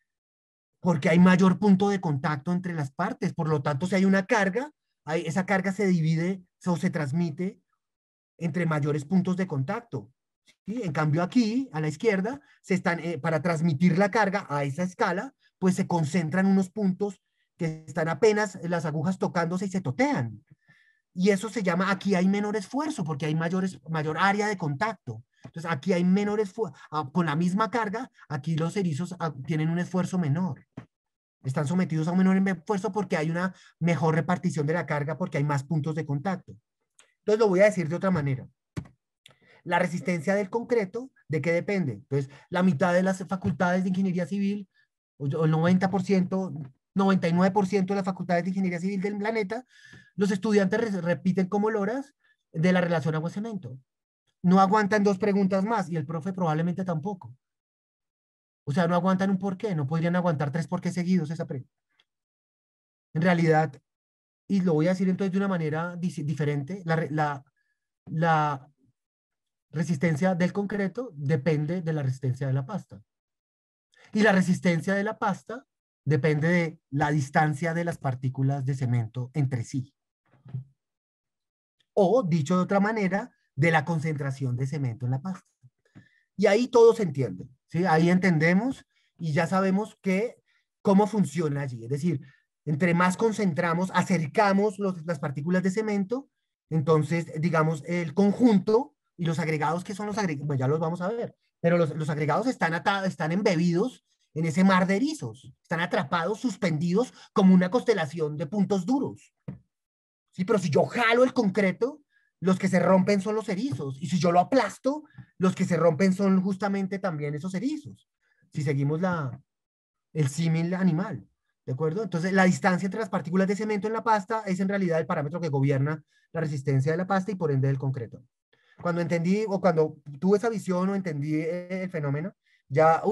porque hay mayor punto de contacto entre las partes. Por lo tanto, si hay una carga, esa carga se divide o se transmite entre mayores puntos de contacto. ¿Sí? En cambio aquí, a la izquierda, para transmitir la carga a esa escala, pues se concentran unos puntos que están apenas las agujas tocándose y se totean. Y eso se llama, aquí hay menor esfuerzo porque hay mayor área de contacto. Entonces aquí hay menor esfuerzo, con la misma carga, aquí los erizos tienen un esfuerzo menor. Están sometidos a un menor esfuerzo porque hay una mejor repartición de la carga porque hay más puntos de contacto. Entonces lo voy a decir de otra manera. La resistencia del concreto, ¿de qué depende? Entonces, la mitad de las facultades de ingeniería civil, o el 90%, 99% de las facultades de ingeniería civil del planeta, los estudiantes repiten como loras de la relación agua-cemento. No aguantan dos preguntas más y el profe probablemente tampoco. O sea, no aguantan un por qué, no podrían aguantar 3 por qué seguidos esa pregunta. En realidad, y lo voy a decir entonces de una manera diferente, la resistencia del concreto depende de la resistencia de la pasta. Y la resistencia de la pasta depende de la distancia de las partículas de cemento entre sí. O, dicho de otra manera, de la concentración de cemento en la pasta. Y ahí todo se entiende, ¿sí? Ahí entendemos y ya sabemos cómo funciona allí. Es decir, entre más concentramos, acercamos las partículas de cemento, entonces, digamos, el conjunto y los agregados, que son los agregados, bueno, ya los vamos a ver, pero los agregados están embebidos en ese mar de erizos, están atrapados, suspendidos como una constelación de puntos duros. Sí, pero si yo jalo el concreto, los que se rompen son los erizos. Y si yo lo aplasto, los que se rompen son justamente también esos erizos. Si seguimos el símil animal. ¿De acuerdo? Entonces, la distancia entre las partículas de cemento en la pasta es en realidad el parámetro que gobierna la resistencia de la pasta y por ende del concreto. Cuando entendí o cuando tuve esa visión o entendí el fenómeno, ya,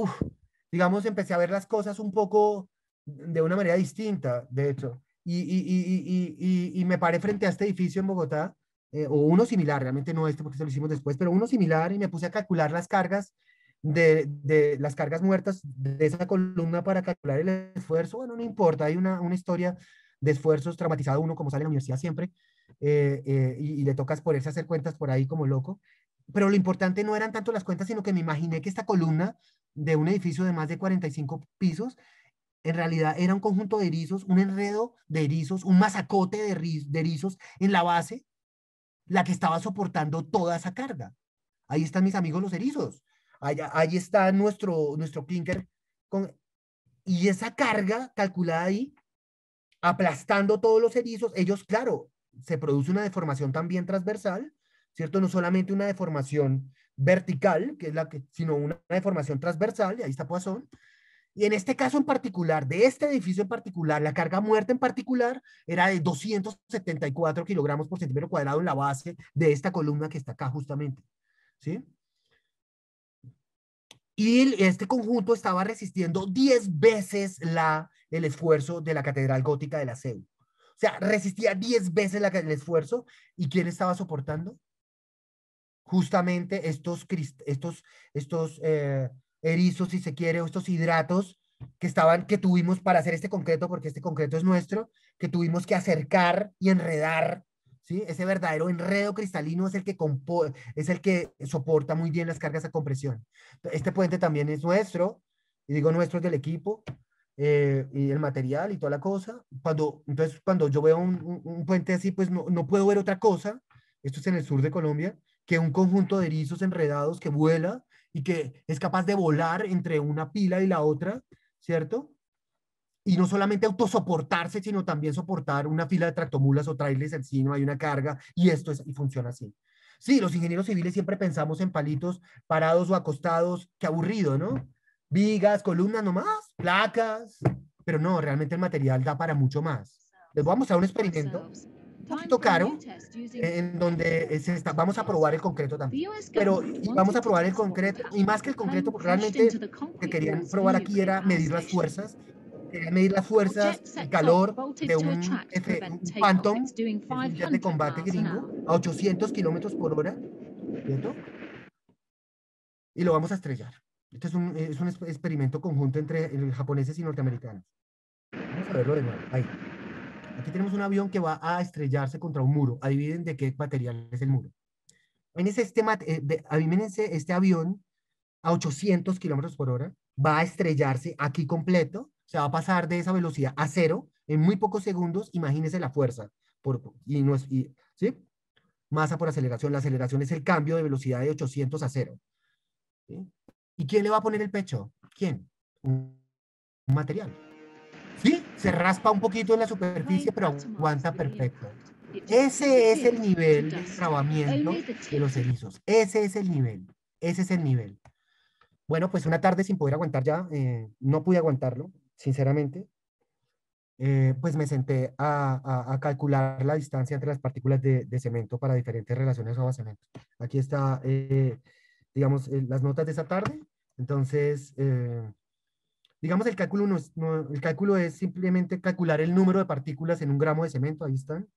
digamos, empecé a ver las cosas un poco de una manera distinta, de hecho. Y me paré frente a este edificio en Bogotá, o uno similar, realmente no este porque se lo hicimos después, pero uno similar y me puse a calcular las cargas de las cargas muertas de esa columna para calcular el esfuerzo. Bueno, no importa, hay una historia de esfuerzos, traumatizado uno como sale de la universidad siempre, y le tocas ponerse a hacer cuentas por ahí como loco. Pero lo importante no eran tanto las cuentas, sino que me imaginé que esta columna de un edificio de más de 45 pisos, en realidad era un conjunto de erizos, un enredo de erizos, un masacote de erizos en la base, la que estaba soportando toda esa carga. Ahí están mis amigos los erizos. Ahí está nuestro clinker. Y esa carga calculada ahí, aplastando todos los erizos, ellos, claro, se produce una deformación también transversal, ¿cierto? No solamente una deformación vertical, que es la que, sino una deformación transversal, y ahí está Poisson. Y en este caso en particular, de este edificio en particular, la carga muerta en particular era de 274 kilogramos por centímetro cuadrado en la base de esta columna que está acá justamente, ¿sí? Y este conjunto estaba resistiendo 10 veces el esfuerzo de la Catedral Gótica de la CEU. O sea, resistía 10 veces el esfuerzo. ¿Y quién estaba soportando? Justamente estos erizos, si se quiere, o estos hidratos que tuvimos para hacer este concreto, porque este concreto es nuestro, que tuvimos que acercar y enredar, ¿sí? Ese verdadero enredo cristalino es el que soporta muy bien las cargas a compresión. Este puente también es nuestro, y digo nuestro, es del equipo, y el material y toda la cosa. Entonces, cuando yo veo un puente así, pues no puedo ver otra cosa, esto es en el sur de Colombia, que un conjunto de erizos enredados que vuela y que es capaz de volar entre una pila y la otra, ¿cierto? Y no solamente autosoportarse, sino también soportar una fila de tractomulas o trailers encima, hay una carga, y funciona así. Sí, los ingenieros civiles siempre pensamos en palitos parados o acostados, qué aburrido, ¿no? Vigas, columnas nomás, placas, pero no, realmente el material da para mucho más. Les voy a mostrar un experimento un poquito caro, en donde vamos a probar el concreto también. Pero vamos a probar el concreto, y más que el concreto, realmente lo que querían probar aquí era medir las fuerzas. Querían medir las fuerzas y calor de un Phantom, que es un jet de combate gringo, a 800 kilómetros por hora, ¿cierto? Y lo vamos a estrellar. Este es un experimento conjunto entre japoneses y norteamericanos. Vamos a verlo de nuevo. Ahí. Aquí tenemos un avión que va a estrellarse contra un muro. Adivinen de qué material es el muro. Adivínense este avión a 800 kilómetros por hora. Va a estrellarse aquí completo. Se va a pasar de esa velocidad a cero en muy pocos segundos. Imagínense la fuerza. ¿Sí? Masa por aceleración. La aceleración es el cambio de velocidad de 800 a cero. ¿Sí? ¿Y quién le va a poner el pecho? ¿Quién? Un material. Sí, se raspa un poquito en la superficie, pero aguanta perfecto. Ese es el nivel de trabamiento de los erizos. Ese es el nivel. Ese es el nivel. Bueno, pues una tarde sin poder aguantar ya, no pude aguantarlo, sinceramente. Pues me senté a calcular la distancia entre las partículas de cemento para diferentes relaciones agua-cemento. Aquí está, digamos, las notas de esa tarde. Entonces, digamos, el cálculo es simplemente calcular el número de partículas en un gramo de cemento, ahí están.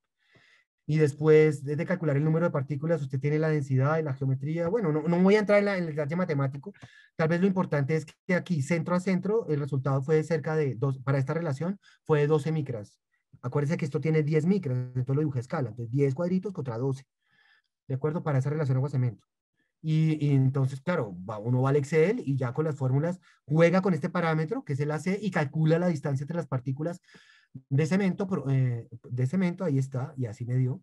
Y después de calcular el número de partículas, usted tiene la densidad y la geometría. Bueno, no voy a entrar en el detalle matemático. Tal vez lo importante es que aquí, centro a centro, el resultado fue cerca de para esta relación, fue de 12 micras. Acuérdense que esto tiene 10 micras, entonces lo dibujé a escala. Entonces, 10 cuadritos contra 12. ¿De acuerdo? Para esa relación agua-cemento. Y entonces, claro, uno va al Excel y ya con las fórmulas juega con este parámetro, que es el AC, y calcula la distancia entre las partículas de cemento, ahí está, y así me dio.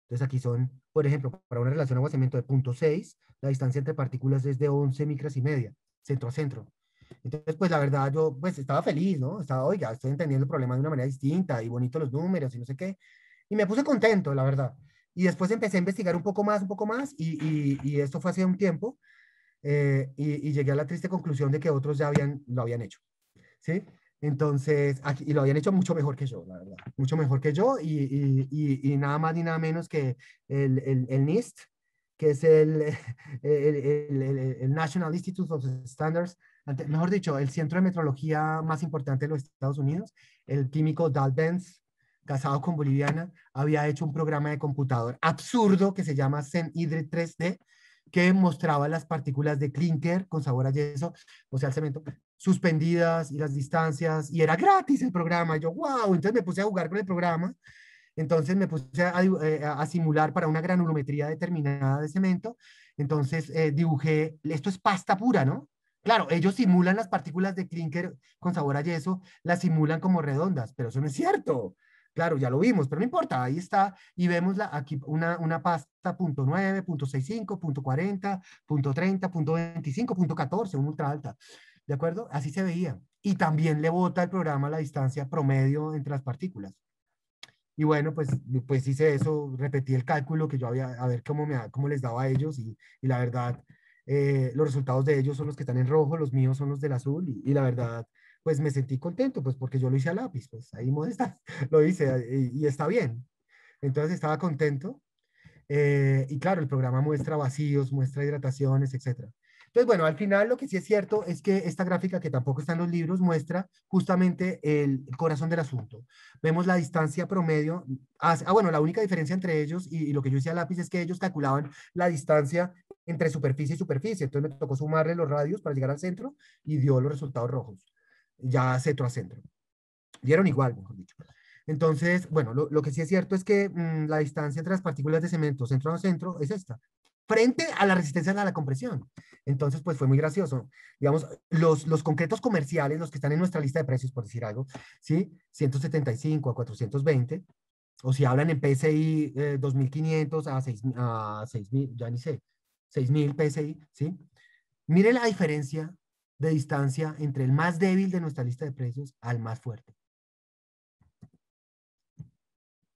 Entonces aquí son, por ejemplo, para una relación agua-cemento de 0.6, la distancia entre partículas es de 11 micras y media, centro a centro. Entonces, pues la verdad, yo pues estaba feliz, ¿no? Oiga, estoy entendiendo el problema de una manera distinta y bonito los números y no sé qué. Y me puse contento, la verdad. Y después empecé a investigar un poco más, y esto fue hace un tiempo, y llegué a la triste conclusión de que otros ya lo habían hecho, ¿sí? Entonces, y lo habían hecho mucho mejor que yo, la verdad, mucho mejor que yo, y nada más ni nada menos que el NIST, que es el National Institute of Standards, mejor dicho, el centro de metrología más importante de los Estados Unidos, el químico Dal Benz, casado con boliviana, había hecho un programa de computador absurdo que se llama CEN-Hydrid 3D, que mostraba las partículas de clinker con sabor a yeso, o sea, el cemento, suspendidas y las distancias, y era gratis el programa. Yo, wow, entonces me puse a jugar con el programa, entonces me puse a simular para una granulometría determinada de cemento, entonces dibujé, esto es pasta pura, ¿no? Claro, ellos simulan las partículas de clinker con sabor a yeso, las simulan como redondas, pero eso no es cierto. Claro, ya lo vimos, pero no importa, ahí está, y vemos aquí una pasta punto .9, punto .65, punto .40, punto .30, punto .25, punto .14, una ultra alta, ¿de acuerdo? Así se veía. Y también le bota el programa la distancia promedio entre las partículas. Y bueno, pues hice eso, repetí el cálculo que yo había, a ver cómo les daba a ellos y la verdad, los resultados de ellos son los que están en rojo, los míos son los del azul y la verdad, pues me sentí contento, pues porque yo lo hice a lápiz, pues ahí modesta, lo hice y está bien. Entonces estaba contento y claro, el programa muestra vacíos, muestra hidrataciones, etcétera. Entonces, bueno, al final lo que sí es cierto es que esta gráfica, que tampoco está en los libros, muestra justamente el corazón del asunto. Vemos la distancia promedio. Bueno, la única diferencia entre ellos y lo que yo hice a lápiz es que ellos calculaban la distancia entre superficie y superficie. Entonces me tocó sumarle los radios para llegar al centro y dio los resultados rojos, ya centro a centro. Dieron igual, mejor dicho. Entonces, bueno, lo que sí es cierto es que la distancia entre las partículas de cemento centro a centro es esta, frente a la resistencia a la compresión. Entonces, pues fue muy gracioso. Digamos, los concretos comerciales, los que están en nuestra lista de precios, por decir algo, ¿sí? 175 a 420, o si hablan en PSI 2500 a 6000, ya ni sé, 6000 PSI, ¿sí? Mire la diferencia de distancia entre el más débil de nuestra lista de precios al más fuerte.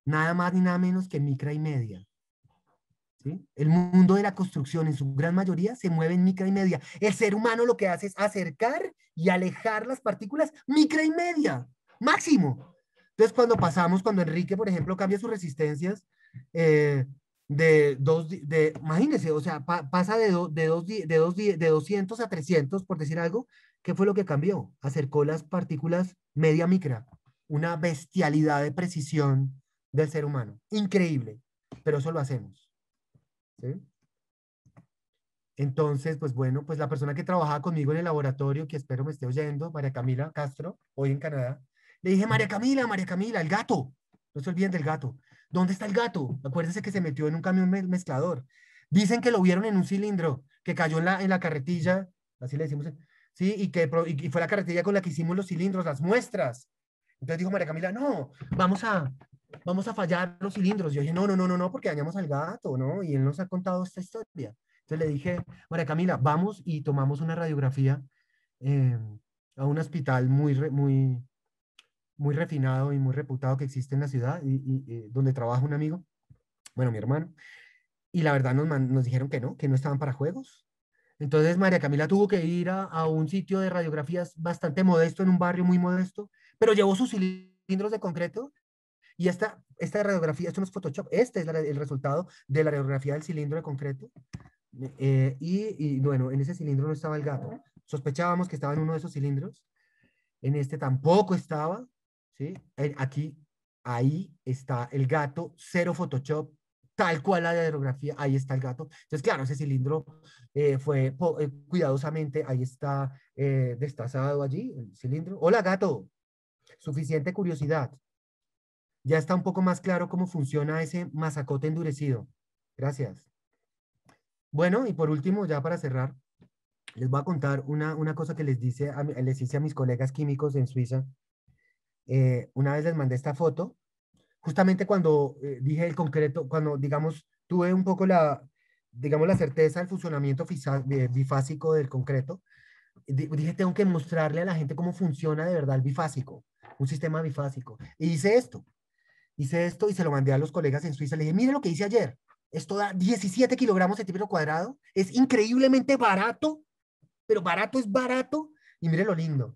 Nada más ni nada menos que micra y media. ¿Sí? El mundo de la construcción en su gran mayoría se mueve en micra y media. El ser humano lo que hace es acercar y alejar las partículas micra y media, máximo. Entonces cuando Enrique, por ejemplo, cambia sus resistencias imagínense, o sea, pasa de 200 a 300, por decir algo, ¿qué fue lo que cambió? Acercó las partículas media micra, una bestialidad de precisión del ser humano. Increíble, pero eso lo hacemos. ¿Sí? Entonces, pues bueno, pues la persona que trabajaba conmigo en el laboratorio, que espero me esté oyendo, María Camila Castro, hoy en Canadá, le dije, María Camila, el gato, no se olviden del gato. ¿Dónde está el gato? Acuérdense que se metió en un camión mezclador. Dicen que lo vieron en un cilindro, que cayó en la carretilla, así le decimos, sí, y fue la carretilla con la que hicimos los cilindros, las muestras. Entonces dijo María Camila, no, vamos a fallar los cilindros. Yo dije, no, porque dañamos al gato, ¿no? Y él nos ha contado esta historia. Entonces le dije, María Camila, vamos y tomamos una radiografía eh, a un hospital muy refinado y muy reputado que existe en la ciudad, donde trabaja un amigo, bueno, mi hermano. Y la verdad nos dijeron que no estaban para juegos. Entonces María Camila tuvo que ir a un sitio de radiografías bastante modesto, en un barrio muy modesto, pero llevó sus cilindros de concreto y esta radiografía, esto no es Photoshop, este es el resultado de la radiografía del cilindro de concreto. Bueno, en ese cilindro no estaba el gato. Sospechábamos que estaba en uno de esos cilindros. En este tampoco estaba. ¿Sí? Ahí está el gato, cero Photoshop, tal cual la radiografía, ahí está el gato. Entonces, claro, ese cilindro fue cuidadosamente, ahí está destazado allí, el cilindro. Hola, gato. Suficiente curiosidad. Ya está un poco más claro cómo funciona ese masacote endurecido. Gracias. Bueno, y por último, ya para cerrar, les voy a contar una cosa que les hice a mis colegas químicos en Suiza. Una vez les mandé esta foto, justamente cuando dije el concreto, cuando, digamos, tuve un poco digamos, la certeza del funcionamiento bifásico del concreto, dije, tengo que mostrarle a la gente cómo funciona de verdad el bifásico, un sistema bifásico. Y hice esto y se lo mandé a los colegas en Suiza. Le dije, mire lo que hice ayer. Esto da 17 kilogramos centímetro cuadrado. Es increíblemente barato, pero barato es barato. Y mire lo lindo.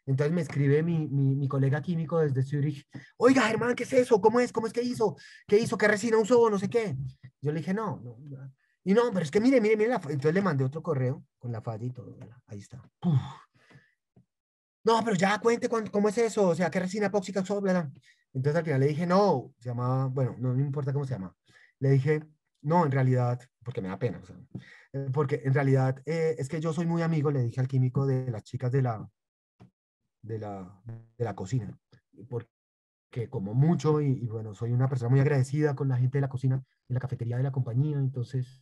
Entonces me escribe mi colega químico desde Zurich. Oiga, Germán, ¿qué es eso? ¿Cómo es? ¿Cómo es que hizo? ¿Qué hizo? ¿Qué resina usó? No sé qué. Yo le dije, no. Y no, pero es que mire. Entonces le mandé otro correo con la falla y todo. Ahí está. Uf. No, pero ya cuente cómo es eso. O sea, ¿qué resina epóxica usó? Bla, bla. Entonces al final le dije, no. Se llamaba, bueno, no me importa cómo se llama. Le dije, no, en realidad, porque me da pena. O sea, porque en realidad es que yo soy muy amigo, le dije al químico, de las chicas de la cocina, porque como mucho, y bueno, soy una persona muy agradecida con la gente de la cocina, de la cafetería de la compañía, entonces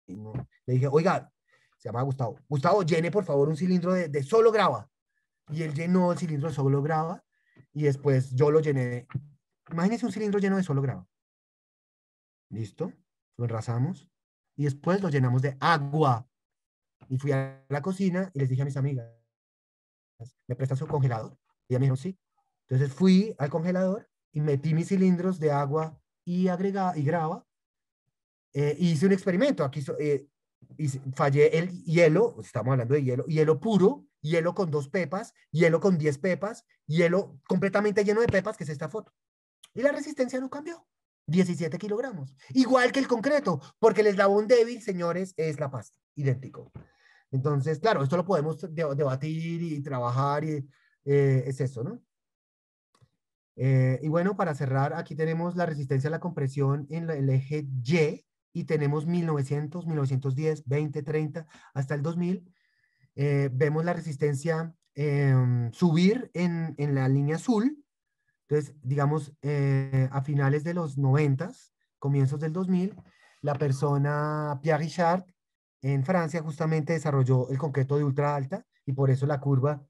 le dije, oiga, se llama Gustavo, Gustavo, llene por favor un cilindro de solo grava, y él llenó el cilindro de solo grava, y después yo lo llené, imagínense un cilindro lleno de solo grava, listo, lo enrasamos, y después lo llenamos de agua, y fui a la cocina y les dije a mis amigas, ¿me prestan su congelador? Y ellas me dijeron, sí. Entonces fui al congelador y metí mis cilindros de agua y grava. Hice un experimento. Aquí fallé el hielo, estamos hablando de hielo, hielo puro, hielo con 2 pepas, hielo con 10 pepas, hielo completamente lleno de pepas, que es esta foto. Y la resistencia no cambió. 17 kilogramos. Igual que el concreto, porque el eslabón débil, señores, es la pasta. Idéntico. Entonces, claro, esto lo podemos debatir y trabajar, y es eso, ¿no? Y bueno, para cerrar, aquí tenemos la resistencia a la compresión en el eje Y, y tenemos 1900, 1910, 20, 30, hasta el 2000. Vemos la resistencia subir en la línea azul. Entonces, digamos, a finales de los 90, comienzos del 2000, la persona Pierre Richard en Francia justamente desarrolló el concreto de ultra alta, y por eso la curva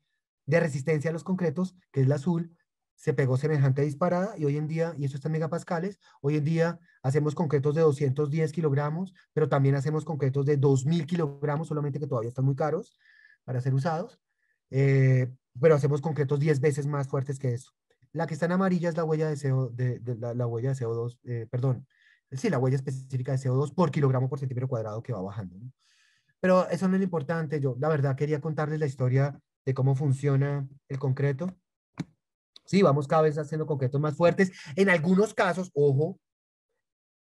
de resistencia a los concretos, que es la azul, se pegó semejante disparada, y hoy en día, y eso está en megapascales, hoy en día hacemos concretos de 210 kilogramos, pero también hacemos concretos de 2000 kilogramos, solamente que todavía están muy caros para ser usados, pero hacemos concretos 10 veces más fuertes que eso. La que está en amarilla es la huella de CO, la huella de CO2, perdón, sí, la huella específica de CO2 por kilogramo por centímetro cuadrado, que va bajando, ¿no? Pero eso no es lo importante. Yo, la verdad, quería contarles la historia de cómo funciona el concreto. Sí, vamos cada vez haciendo concretos más fuertes. En algunos casos, ojo,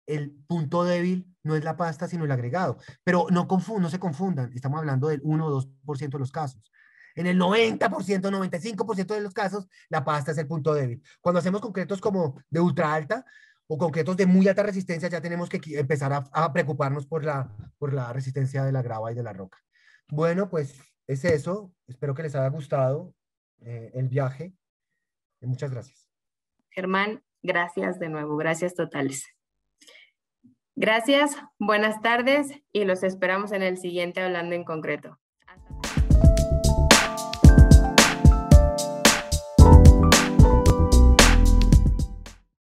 el punto débil no es la pasta, sino el agregado. Pero no se confundan. Estamos hablando del 1 o 2% de los casos. En el 90%, 95% de los casos, la pasta es el punto débil. Cuando hacemos concretos como de ultra alta o concretos de muy alta resistencia, ya tenemos que empezar a preocuparnos por la resistencia de la grava y de la roca. Bueno, pues es eso. Espero que les haya gustado el viaje. Muchas gracias. Germán, gracias de nuevo, gracias totales. Gracias, buenas tardes y los esperamos en el siguiente Hablando en Concreto.